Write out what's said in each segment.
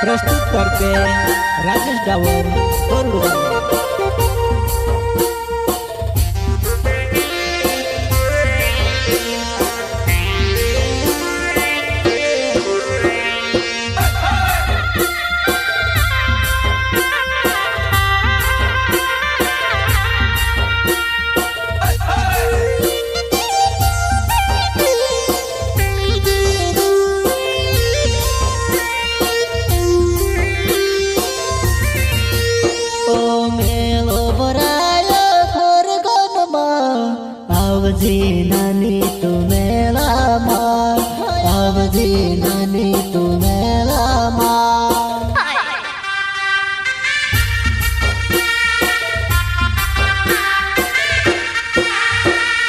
प्रस्तुत करते राजेश डावर कोरडवाल। आवजे नानी तू मेला माँ, आवजे नानी तू मेला माँ।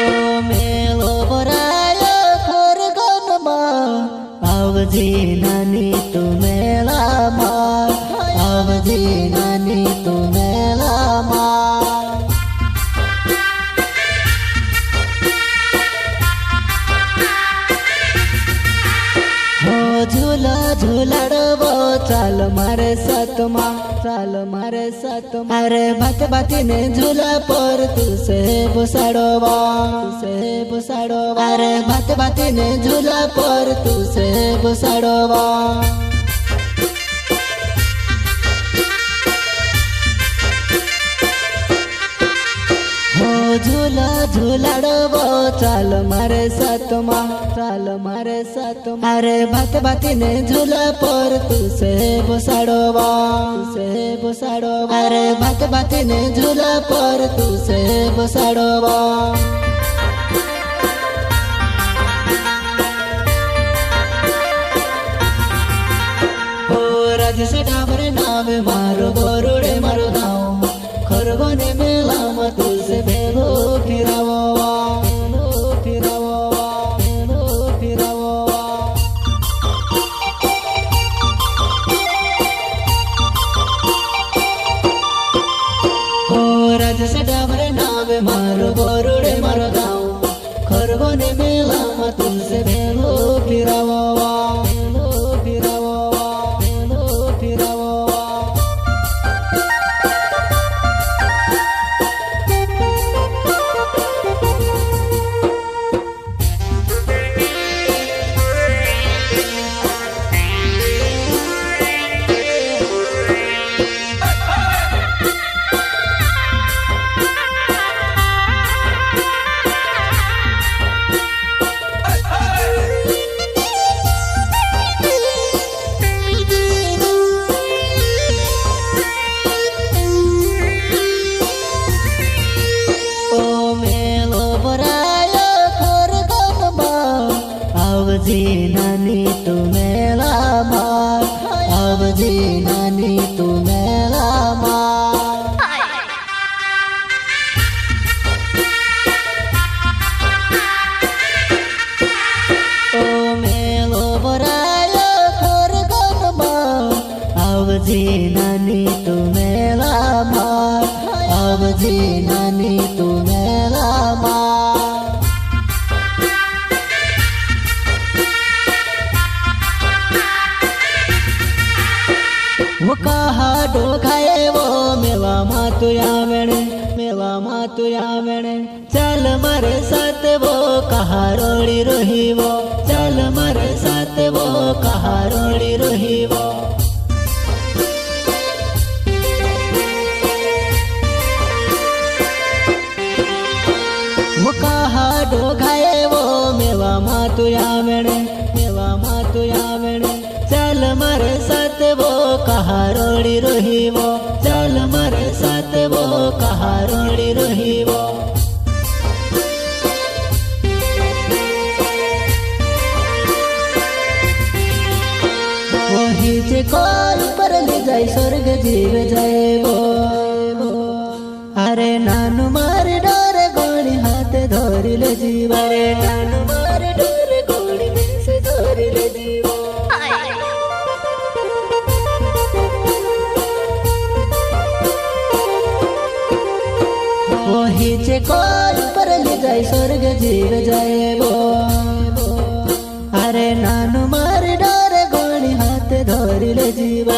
ओ मेलो भरायो खरगोन माँ, आवजे नानी तू मेला माँ, आवजे नानी तू मेला माँ। झूला झूलाड़बो चाल मारे साथमा, चाल मारे साथमा। अरे बात बाती ने झूला पर तुसे बुसाड़ोबा, तुसे बुसाड़ोबा। अरे बात बाती ने झूला पर तुसे बुसाड़ोबा। झूला झूलाड़बो चाल मारे साथमा, चाल मारे साथमा। अरे बात बाती ने झूला पर तुसे बुसाड़ोबा, तुसे बुसाड़ोबा। अरे बात बाती ने झूला पर तुसे बुसाड़ोबा। राजेश डावर नाम मारो बोरुडे मारो गाँव, खरगोने मेला में तुझसे भेलो फिरावो, भेलो फिरावो, भेलो फिरावो। ओ राजेश डावर नाम मारो बोरुडे मारो गाँव, खरगोने मेला में तुझसे भेलो फिरावो, भेलो फिरावो, भेलो फिरावो। आवजे नानी तू मेला माँ, आवजे नानी तू मेला माँ। ओ मेलो भरायो खरगोन माँ, आवजे नानी तू मेला माँ, आवजे नानी तू मेला माँ। वो कहा डो खाए वो मेवा मातु यावेणे, मेवा मातु यावेणे। चल मारे साथ वो कहा रोड़ी रोही वो, चल मारे साथ वो कहा रोड़ी रोही वो। वो कहा डो खाए वो मेवा मातु यावेणे, मेवा मातु यावेणे। चल मारे साथ वो कहा रोड़ी रोही वो, चल मारे साथ वो कहा रोड़ी रोही वो। वही जे कोई पर ले जाए स्वर्ग जीव जाए वो। अरे नानु मारे डोरे गोड़ी हाथ धोरी ले जीव, अरे नानु मारे डोरे गोड़ी में से धोरी ले जीव। वही जे कोई पर ले जाए स्वर्ग जीव जाए वो। अरे नानु मारे डोरे गोड़ी हाथ धोरी ले जीव।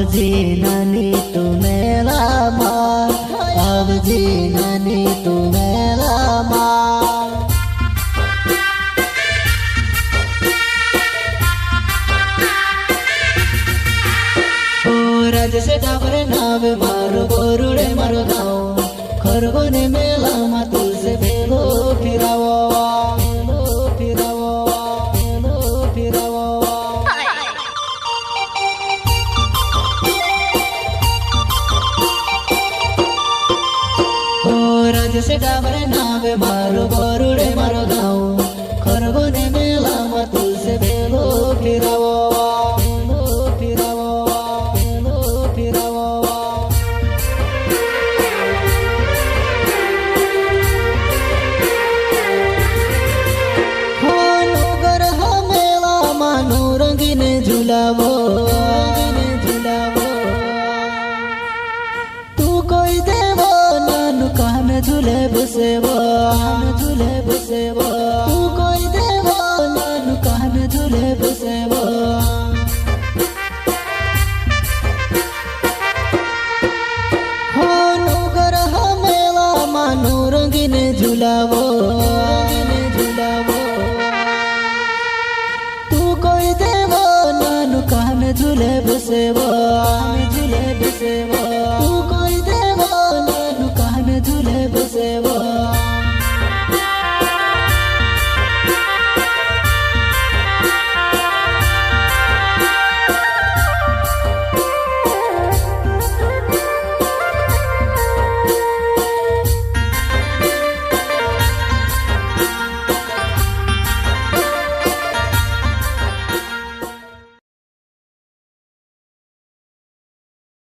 આવજી નાની તું મેળામાં, આવજી નાની તું મેળામાં. ઓ રાજેશ ડાબર નાવે મારો ગોરુડે મારો ગાઉં, ખરગોને મેળામાં તુલસે ભેગો ફિરાવો, ભેગો ફિરાવો, ભેગો ફિરાવો. રાજેશ ડાબર નાવે મારો ગોરુડે મારો ગાઉં, ખરગોને મેળામાં તુલસે ભેગો ફિરાવો, ભેગો ફિરાવો, ભેગો ફિરાવો. નગર હા મેળામાં નો રંગીને ઝુલાવો, રંગીને ઝુલાવો. તું કોઈ દેવો નાનું કાન ઝૂલે બસેવો, કાન ઝૂલે બસેવો. તું કોઈ દેવો નાનું કાન ઝૂલે બસેવો. નગર હા મેળામાં નો રંગીને ઝુલાવો, રંગીને ઝુલાવો. તું કોઈ દેવો નાનું કાન ઝૂલે બસેવો.